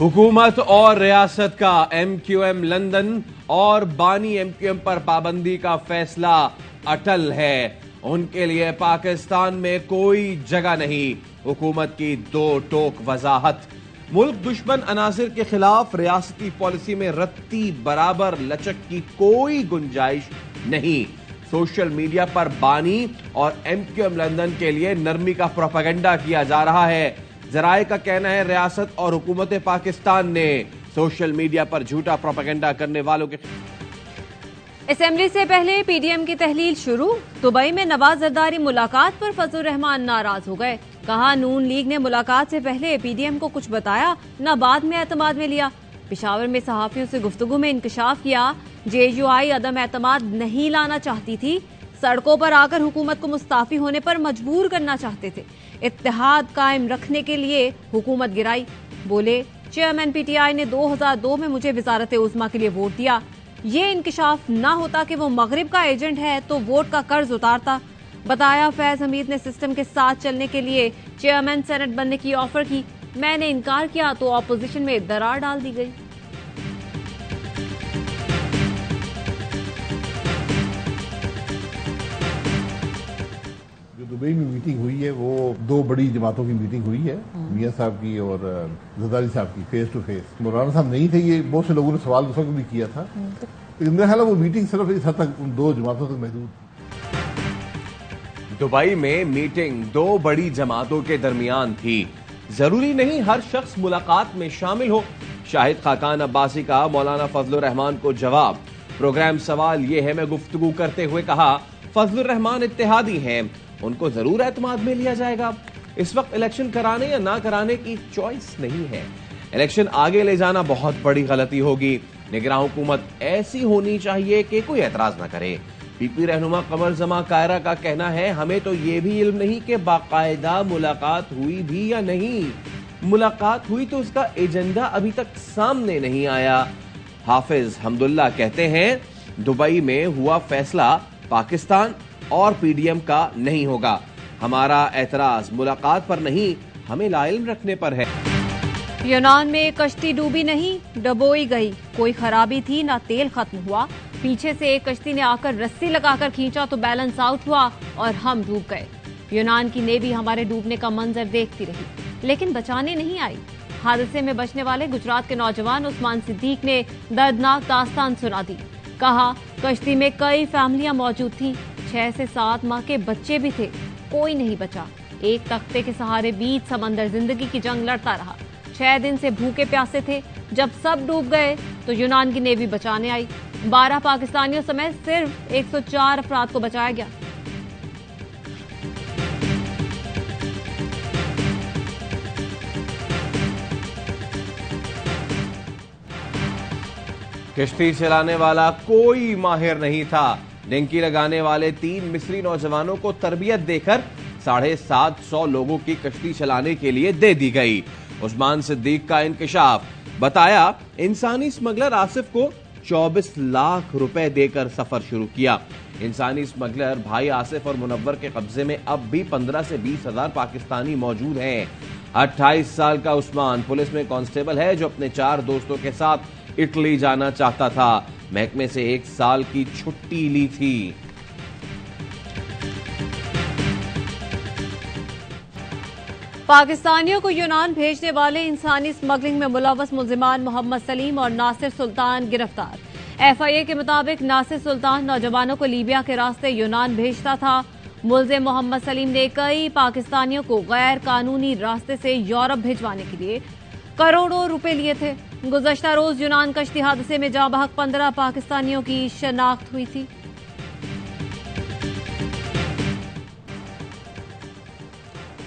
हुकूमत और रियासत का MQM लंदन और बानी MQM पर पाबंदी का फैसला अटल है। उनके लिए पाकिस्तान में कोई जगह नहीं। हुकूमत की दो टोक वजाहत। मुल्क दुश्मन अनासिर के खिलाफ रियासती पॉलिसी में रत्ती बराबर लचक की कोई गुंजाइश नहीं। सोशल मीडिया पर बानी और MQM लंदन के लिए नरमी का प्रोपेगेंडा किया जा रहा है। जराए का कहना है रियासत और हुकूमत पाकिस्तान ने सोशल मीडिया पर झूठा प्रोपेगेंडा करने वालों के। असेंबली से पहले पीडीएम की तहलील शुरू। दुबई में नवाज जरदारी मुलाकात पर फजलुर रहमान नाराज हो गए। कहा नून लीग ने मुलाकात से पहले पीडीएम को कुछ बताया, न बाद में एतमाद में लिया। पेशावर में सहाफियों से गुफ्तगू में इंकशाफ किया। JUI अदम एतमाद नहीं लाना चाहती थी, सड़कों पर आकर हुकूमत को मुस्ताफी होने पर मजबूर करना चाहते थे। इत्तेहाद कायम रखने के लिए हुकूमत गिराई। बोले चेयरमैन PTI ने 2002 में मुझे वजारत उज़्मा के लिए वोट दिया। ये इंकशाफ ना होता कि वो मगरिब का एजेंट है तो वोट का कर्ज उतारता। बताया फैज हमीद ने सिस्टम के साथ चलने के लिए चेयरमैन सेनेट बनने की ऑफर की। मैंने इनकार किया तो ऑपोजिशन में दरार डाल दी गई। दुबई में मीटिंग हुई है वो दो बड़ी जमातों की मीटिंग हुई है, मियां साहब की और जरदारी साहब की, फेस टू फेस। मौलाना साहब नहीं थे, ये बहुत से लोगों ने सवाल दूसरों को भी किया था, लेकिन मेरा ख्याल है वो मीटिंग सिर्फ इस हद तक उन दो जमातों तक महदूद थी। दुबई में मीटिंग दो बड़ी जमातों के दरमियान थी। जरूरी नहीं हर शख्स मुलाकात में शामिल हो। शाहिद खाकान अब्बासी का मौलाना फजलुर रहमान को जवाब। प्रोग्राम सवाल ये है में गुफ्तगू करते हुए कहा फजलुर रहमान इत्तेहादी हैं, उनको जरूर एतमाद में लिया जाएगा। इस वक्त इलेक्शन कराने या ना कराने की चॉइस नहीं है। इलेक्शन आगे ले जाना बहुत बड़ी गलती होगी। निगरान हुकूमत ऐसी होनी चाहिए कि कोई एतराज ना करे। PP रहनुमा कमर जमा कायरा का कहना है हमें तो ये भी इल्म नहीं कि बाकायदा मुलाकात हुई भी या नहीं। मुलाकात हुई तो उसका एजेंडा अभी तक सामने नहीं आया। हाफिज हमदुल्ला कहते हैं दुबई में हुआ फैसला पाकिस्तान और PDM का नहीं होगा। हमारा एतराज मुलाकात पर नहीं, हमें लाइल्म रखने पर है। यूनान में कश्ती डूबी नहीं, डबोई गई। कोई खराबी थी ना तेल खत्म हुआ। पीछे से एक कश्ती ने आकर रस्सी लगाकर खींचा तो बैलेंस आउट हुआ और हम डूब गए। यूनान की नेवी हमारे डूबने का मंजर देखती रही, लेकिन बचाने नहीं आई। हादसे में बचने वाले गुजरात के नौजवान उस्मान सिद्दीक ने दर्दनाक दास्तान सुना दी। कहा कश्ती में कई फैमिलियां मौजूद थीं, 6 से 7 माह के बच्चे भी थे, कोई नहीं बचा। एक तख्ते के सहारे बीच समंदर जिंदगी की जंग लड़ता रहा। 6 दिन से भूखे प्यासे थे। जब सब डूब गए तो यूनान की नेवी बचाने आई। 12 पाकिस्तानियों समेत सिर्फ 104 अफराद को बचाया गया। किश्ती चलाने वाला कोई माहिर नहीं था। डिंकी लगाने वाले 3 मिस्री नौजवानों को तरबियत देकर 750 लोगों की कश्ती चलाने के लिए दे दी गई। उस्मान सिद्दीक का इंकशाफ। बताया इंसानी स्मगलर आसिफ को 24 लाख रुपए देकर सफर शुरू किया। इंसानी स्मगलर भाई आसिफ और मुनव्वर के कब्जे में अब भी 15 से 20 हजार पाकिस्तानी मौजूद हैं। 28 साल का उस्मान पुलिस में कांस्टेबल है जो अपने 4 दोस्तों के साथ इटली जाना चाहता था। महकमे से 1 साल की छुट्टी ली थी। पाकिस्तानियों को यूनान भेजने वाले इंसानी स्मगलिंग में मुलव्वस मुल्जिमान मोहम्मद सलीम और नासिर सुल्तान गिरफ्तार। FIA के मुताबिक नासिर सुल्तान नौजवानों को लीबिया के रास्ते यूनान भेजता था। मुल्जिम मोहम्मद सलीम ने कई पाकिस्तानियों को गैर कानूनी रास्ते से यूरोप भिजवाने के लिए करोड़ों रुपए लिए थे। गुज़श्ता रोज यूनान कश्ती हादसे में जाँ बहक 15 पाकिस्तानियों की शनाख्त हुई थी।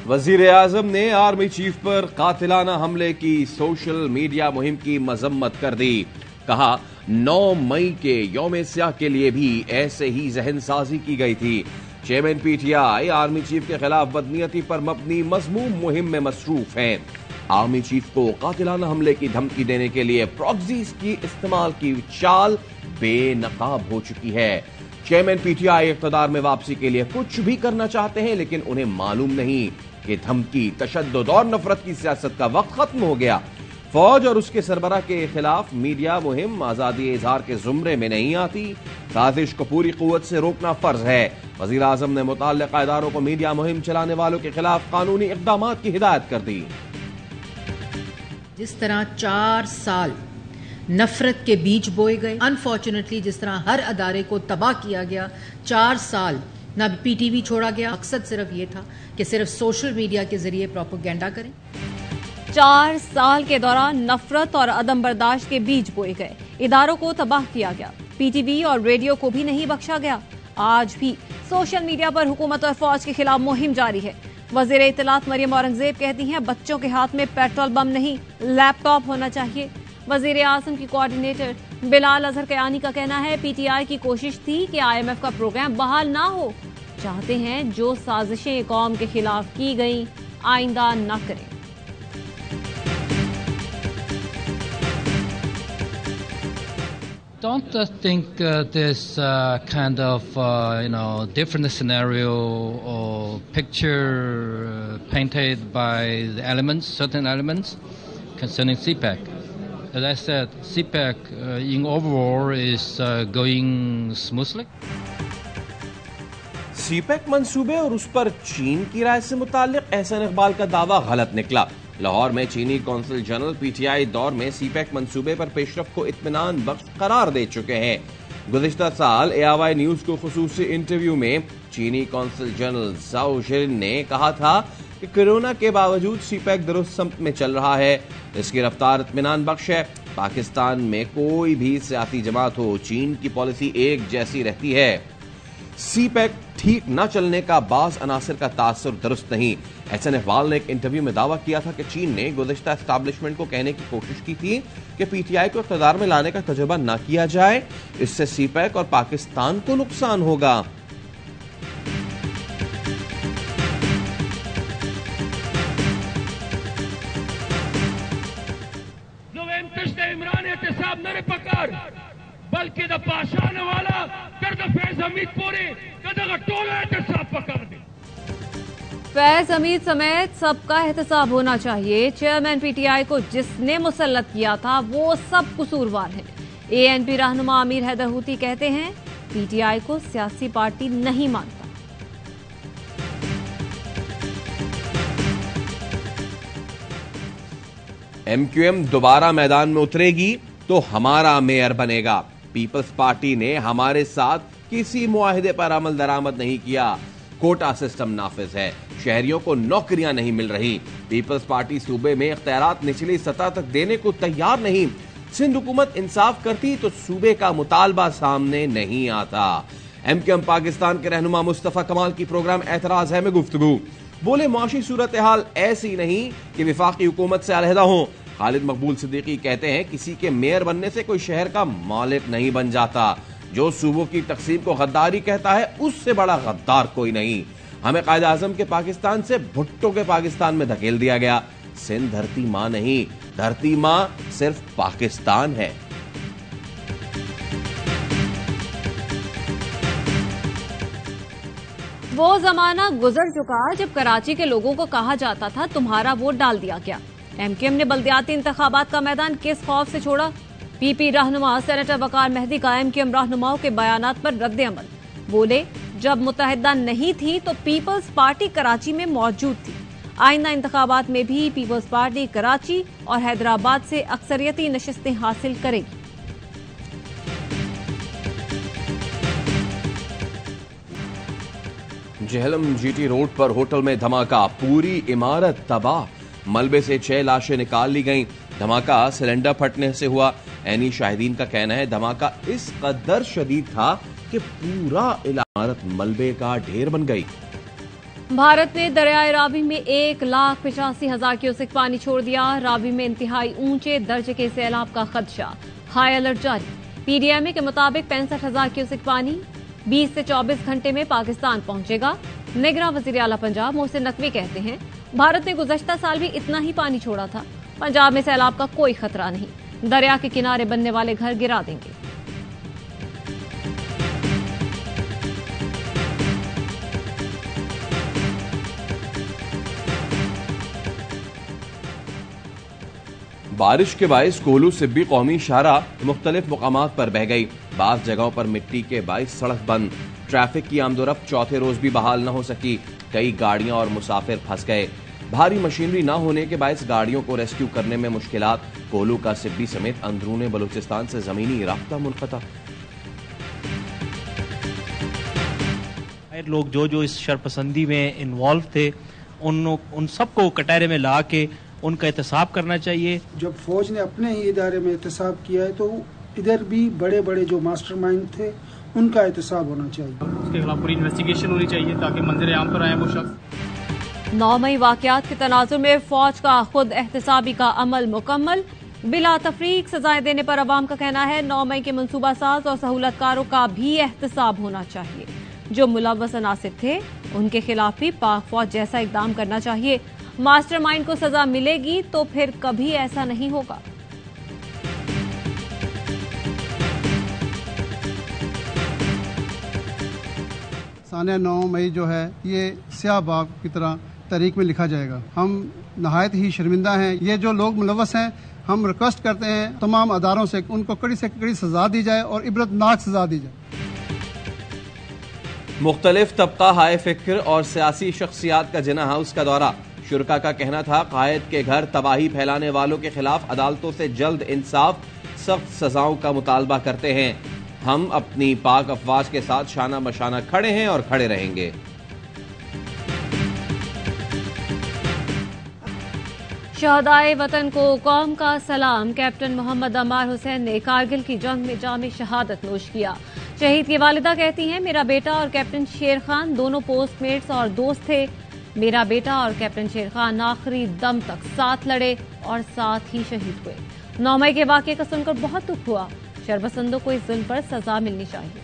वजीर आजम ने आर्मी चीफ पर कातिलाना हमले की सोशल मीडिया मुहिम की मजम्मत कर दी। कहा 9 मई के यौम स्याह के लिए भी ऐसे ही जहन साजी की गई थी। चेयरमैन PTI आर्मी चीफ के खिलाफ बदनीयती पर मबनी मजमूम मुहिम में मसरूफ हैं। आर्मी चीफ को कातिलाना हमले की धमकी देने के लिए प्रॉक्सीज की इस्तेमाल की चाल बेनकाब हो चुकी है। चेयरमैन PTI इख्तिदार में वापसी के लिए कुछ भी करना चाहते हैं, लेकिन उन्हें मालूम नहीं कि धमकी, तशद्दुद और नफरत की सियासत का वक्त खत्म हो गया। फौज और उसके सरबराह के खिलाफ मीडिया मुहिम आजादी इजहार के जुमरे में नहीं आती। साजिश को पूरी कुव्वत से रोकना फर्ज है। वजीर आजम ने मुताल्लिका इदारों को मीडिया मुहिम चलाने वालों के खिलाफ कानूनी इक़दामात की हिदायत कर दी। जिस तरह 4 साल नफरत के बीज बोए गए, अनफॉर्चुनेटली जिस तरह हर अदारे को तबाह किया गया, 4 साल ना पीटीवी छोड़ा गया। मकसद सिर्फ ये था कि सिर्फ सोशल मीडिया के जरिए प्रोपेगेंडा करें। 4 साल के दौरान नफरत और अदम बर्दाश्त के बीज बोए गए, इदारों को तबाह किया गया, पीटीवी और रेडियो को भी नहीं बख्शा गया। आज भी सोशल मीडिया पर हुकूमत और फौज के खिलाफ मुहिम जारी है। वजीर इत्तलात मरियम औरंगजेब कहती हैं बच्चों के हाथ में पेट्रोल बम नहीं, लैपटॉप होना चाहिए। वजीर आजम की कोऑर्डिनेटर बिलाल अजहर कयानी का कहना है पीटीआई की कोशिश थी कि IMF का प्रोग्राम बहाल ना हो। चाहते हैं जो साजिशें कौम के खिलाफ की गई आइंदा न करें। Don't think this kind of different scenario or picture painted by the elements, certain elements concerning CPEC. As I said, CPEC in overall is going smoothly. CPEC मंसूबे और उस पर चीन की राय से मुताल्लिक एहसन इकबाल का दावा गलत निकला। लाहौर में चीनी कौंसल जनरल पीटीआई दौर में सीपेक मंसूबे पर पेशरफ को इत्मीनान बख्श करार दे चुके हैं। गुज़िश्ता साल ARY न्यूज को खुसूसी इंटरव्यू में चीनी कौंसल जनरल ज़ाओ जिन ने कहा था कि कोरोना के बावजूद सीपेक दुरुस्त सम्त में चल रहा है, इसकी रफ्तार इत्मीनान बख्श है। पाकिस्तान में कोई भी सियासी जमात हो, चीन की पॉलिसी एक जैसी रहती है। सीपेक ठीक न चलने का बाज़ अनासिर का तासुर दुरुस्त नहीं। एहसन इकबाल ने एक इंटरव्यू में दावा किया था कि चीन ने गुज़िश्ता एस्टैब्लिशमेंट को कहने की कोशिश की थी कि पीटीआई को इक़्तिदार में लाने का तजुर्बा न किया जाए, इससे सीपेक और पाकिस्तान को नुकसान होगा। इमरान एहतसाब न पकड़ बल्कि द पाशान वाला कर द फैज हमीद पूरे कदर टोला एहतसाब पकड़ दे। फैज हमीद समेत सबका एहतसाब होना चाहिए। चेयरमैन पीटीआई को जिसने मुसल्लत किया था वो सब कसूरवार है। ANP रहनुमा अमीर हैदर हूती कहते हैं पीटीआई को सियासी पार्टी नहीं मानता। MQM दोबारा मैदान में उतरेगी तो हमारा मेयर बनेगा। पीपल्स पार्टी ने हमारे साथ किसी मुआहिदे पर अमल दरामद नहीं किया। कोटा सिस्टम नाफिज है, शहरियों को नौकरियां नहीं मिल रही। पीपल्स पार्टी सूबे में इख्तियारात निचली सतह तक देने को तैयार नहीं। सिंध हुकूमत इंसाफ करती तो सूबे का मुतालबा सामने नहीं आता। MQM पाकिस्तान के रहनुमा मुस्तफा कमाल की प्रोग्राम एतराज है में गुफ्तगू बोले मुआशी सूरत हाल ऐसी नहीं कि विफाकी हुकूमत से अलहदा हो। खालिद मकबूल सिद्दीकी कहते हैं किसी के मेयर बनने से कोई शहर का मालिक नहीं बन जाता। जो सूबों की तकसीम को गद्दारी कहता है उससे बड़ा गद्दार कोई नहीं। हमें कायद आजम के पाकिस्तान से भुट्टो के पाकिस्तान में धकेल दिया गया। सिंध धरती मां नहीं, धरती मां सिर्फ पाकिस्तान है। वो जमाना गुजर चुका जब कराची के लोगों को कहा जाता था तुम्हारा वोट डाल दिया गया। MQM ने बल्दियाती इंतखाबात का मैदान किस खौफ से छोड़ा? PP रहनुमा सेनेटर वकार मेहदी का MQM रहनुमाओं के बयानात पर रद्द अमल। बोले जब मुत्तहिदा नहीं थी तो पीपल्स पार्टी कराची में मौजूद थी। आइंदा इंतखाबात में भी पीपल्स पार्टी कराची और हैदराबाद से अक्सरियती नशिस्तें हासिल करेगी। जेहलम GT रोड पर होटल में धमाका, पूरी इमारत तबाह। मलबे से 6 लाशें निकाल ली गईं। धमाका सिलेंडर फटने से हुआ। ऐनी शाहिदीन का कहना है धमाका इस कदर शदीद था कि पूरा इमारत मलबे का ढेर बन गई। भारत ने दरियाए रावी में 1,85,000 क्यूसेक पानी छोड़ दिया। रावी में इंतहाई ऊंचे दर्जे के सैलाब का खदशा, हाई अलर्ट जारी। PDMA के मुताबिक 65,000 क्यूसेक पानी 20 से 24 घंटे में पाकिस्तान पहुंचेगा। निगरां वजीर आला पंजाब मोहसिन नकवी कहते हैं भारत ने गुज़श्ता साल भी इतना ही पानी छोड़ा था। पंजाब में सैलाब का कोई खतरा नहीं, दरिया के किनारे बनने वाले घर गिरा देंगे। बारिश के बायस कोलू सिब्बी कौमी शाहराह मुख्तलिफ मुकामात पर बह गई। बास जगहों पर मिट्टी के बायस सड़क बंद। ट्रैफिक की आमदोरफ्त चौथे रोज भी बहाल न हो सकी। कई गाड़ियां और मुसाफिर फंस गए। भारी मशीनरी न होने के बायस गाड़ियों को रेस्क्यू करने में मुश्किलात। कोलू का सिब्बी समेत अंदरूनी बलूचिस्तान से जमीनी राब्ता मुनक़ता। लोग जो इस शरपसंदी में इन्वॉल्व थे उन सबको कटहरे में ला के उनका एहतसाब करना चाहिए। जब फौज ने अपने ही इदारे में एहतसाब किया है तो इधर भी बड़े बड़े जो मास्टरमाइंड थे उनका एहतसाब होना चाहिए। उसके खिलाफ पूरी इन्वेस्टिगेशन होनी चाहिए ताकि मंजर आम पर आए वो शख्स। 9 मई वाकयात के तनाजुर में फौज का खुद एहतसाबी का अमल मुकम्मल। बिला तफरीक सजाएं देने पर अवाम का कहना है 9 मई के मनसूबा साज और सहूलतकारों का भी एहतसाब होना चाहिए। जो मुलव्वस अनासिर थे उनके खिलाफ भी पाक फौज जैसा इकदाम करना चाहिए। मास्टरमाइंड को सजा मिलेगी तो फिर कभी ऐसा नहीं होगा। सानिया 9 मई जो है ये स्याह बाग की तरह तारीख में लिखा जाएगा। हम नहायत ही शर्मिंदा हैं। ये जो लोग मुलव्वस हैं हम रिक्वेस्ट करते हैं तमाम अदारों से उनको कड़ी से कड़ी सजा दी जाए और इबरतनाक सजा दी जाए। मुख्तलिफ तबका हाय फिक्र और सियासी शख्सियात का जिना हाउस का दौरा। शुरका का कहना था कायद के घर तबाही फैलाने वालों के खिलाफ अदालतों से जल्द इंसाफ सख्त सजाओं का मुतालबा करते हैं। हम अपनी पाक अफवाज के साथ शाना बशाना खड़े हैं और खड़े रहेंगे। शहदाए वतन को कौम का सलाम। कैप्टन मोहम्मद अमार हुसैन ने कारगिल की जंग में जामे शहादत नोश किया। शहीद की वालिदा कहती हैं मेरा बेटा और कैप्टन शेर खान दोनों पोस्टमेट्स और दोस्त थे। मेरा बेटा और कैप्टन शेर खान आखिरी दम तक साथ लड़े और साथ ही शहीद हुए। 9 मई के वाक़ये का सुनकर बहुत दुख हुआ। शरपसंदों को इस जुल्म पर सजा मिलनी चाहिए।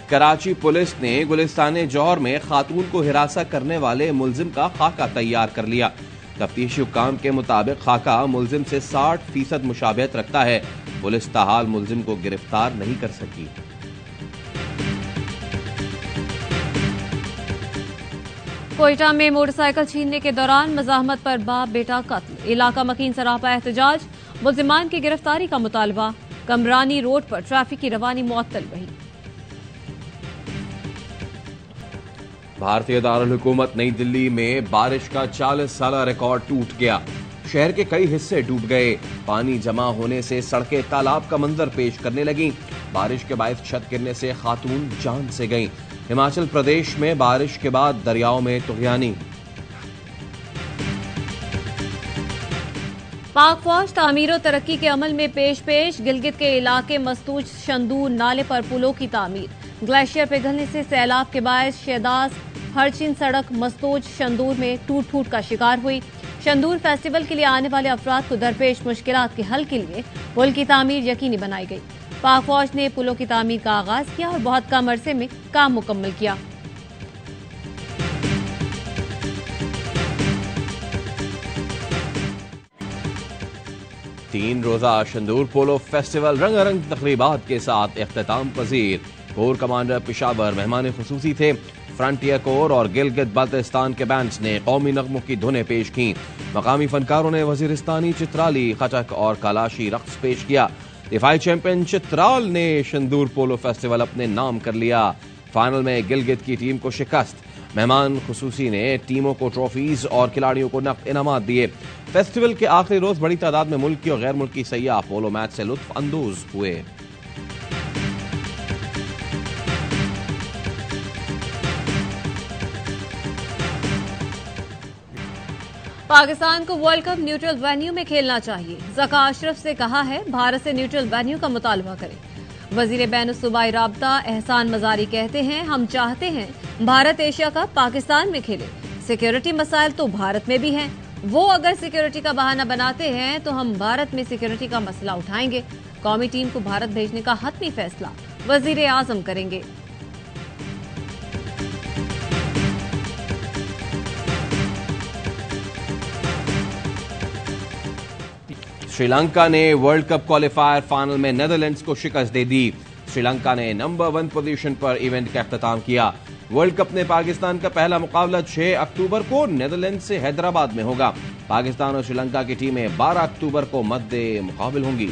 कराची पुलिस ने गुलिस्तान जौहर में खातून को हिरासा करने वाले मुलजिम का खाका तैयार कर लिया। तफ्तीशी हुक्काम के मुताबिक खाका मुलजिम से 60% मुशाबहत रखता है। पुलिस ताहाल मुलजिम को गिरफ्तार नहीं कर सकी। कोयटा में मोटरसाइकिल छीनने के दौरान मजाहमत पर बाप बेटा कत्ल। इलाका मकीन सरापा एहतजाज। मुलजिमान की गिरफ्तारी का मुतालबा। कमरानी रोड पर ट्रैफिक की रवानी मुअत्तल रही। भारतीय दारुल हुकूमत नई दिल्ली में बारिश का 40 साला रिकॉर्ड टूट गया। शहर के कई हिस्से डूब गए। पानी जमा होने से सड़कें तालाब का मंजर पेश करने लगी। बारिश के बायस छत गिरने से खातून जान से गईं। हिमाचल प्रदेश में बारिश के बाद दरियाओं में तुग़यानी। पाक फौज तामीर और तरक्की के अमल में पेश गिलगित के इलाके मस्तूज शंदूर नाले पर पुलों की तामीर। ग्लेशियर पिघलने से सैलाब के बायस शेदास हरचिन सड़क मस्तूज शंदूर में टूट फूट का शिकार हुई। शंदूर फेस्टिवल के लिए आने वाले अफराद को दरपेश मुश्किलात के हल के लिए पुल की तामीर यकीनी बनाई गई। पाक फौज ने पुलों की तामीर का आगाज किया और बहुत कम अरसे में काम मुकम्मल किया। तीन रोजा शंदूर पोलो फेस्टिवल रंगारंग तकरीबात के साथ इख्तिताम पजीर। कोर कमांडर पेशावर मेहमान खुसूसी थे। फ्रंटियर कोर और गिलगित बल्तिस्तान के बैंड्स ने कौमी नगमों की धुनें पेश की। मकामी फनकारों ने वजीरिस्तानी चित्राली, खटक और कलाशी रक्स पेश किया। दिफाई चैंपियन चित्राल ने शंदूर पोलो फेस्टिवल अपने नाम कर लिया। फाइनल में गिलगित की टीम को शिकस्त। मेहमान खुसूसी ने टीमों को ट्रॉफीज और खिलाड़ियों को नकद इनामात दिए। फेस्टिवल के आखिरी रोज बड़ी तादाद में मुल्की और गैर मुल्की सयाह पोलो मैच से लुत्फ अंदोज हुए। पाकिस्तान को वर्ल्ड कप न्यूट्रल वेन्यू में खेलना चाहिए। ज़का अशरफ से कहा है भारत से न्यूट्रल वेन्यू का मुतालबा करें। वजीर बैनुस-सूबाई राब्ता एहसान मजारी कहते हैं हम चाहते हैं भारत एशिया कप पाकिस्तान में खेले। सिक्योरिटी मसाइल तो भारत में भी हैं। वो अगर सिक्योरिटी का बहाना बनाते हैं तो हम भारत में सिक्योरिटी का मसला उठाएंगे। कौमी टीम को भारत भेजने का हतमी फैसला वजीर आजम करेंगे। श्रीलंका ने वर्ल्ड कप क्वालिफायर फाइनल में नेदरलैंड्स को शिकस्त दे दी। श्रीलंका ने नंबर 1 पोजीशन पर इवेंट का इख्तिताम किया। वर्ल्ड कप में पाकिस्तान का पहला मुकाबला 6 अक्टूबर को नीदरलैंड से हैदराबाद में होगा। पाकिस्तान और श्रीलंका की टीमें 12 अक्टूबर को मद्दे मुकाबिल होंगी।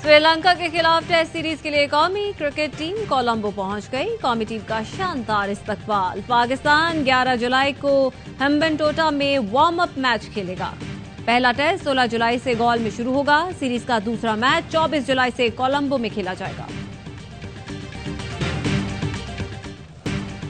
श्रीलंका के खिलाफ टेस्ट सीरीज के लिए कौमी क्रिकेट टीम कोलंबो पहुंच गई। कौमी टीम का शानदार इस्तकबाल। पाकिस्तान 11 जुलाई को हेम्बनटोटा में वार्म अप मैच खेलेगा। पहला टेस्ट 16 जुलाई से गॉल में शुरू होगा। सीरीज का दूसरा मैच 24 जुलाई से कोलंबो में खेला जाएगा।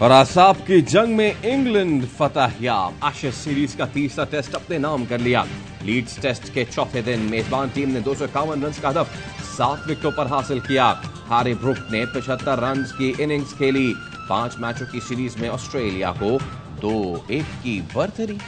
और आसाब की जंग में इंग्लैंड फतहयाब। एशेज सीरीज का तीसरा टेस्ट अपने नाम कर लिया। लीड्स टेस्ट के चौथे दिन मेजबान टीम ने 251 रन का हदफ 7 विकेटों पर हासिल किया। हैरी ब्रुक ने 75 रन की इनिंग्स खेली। 5 मैचों की सीरीज में ऑस्ट्रेलिया को 2-1 की बर्तरी।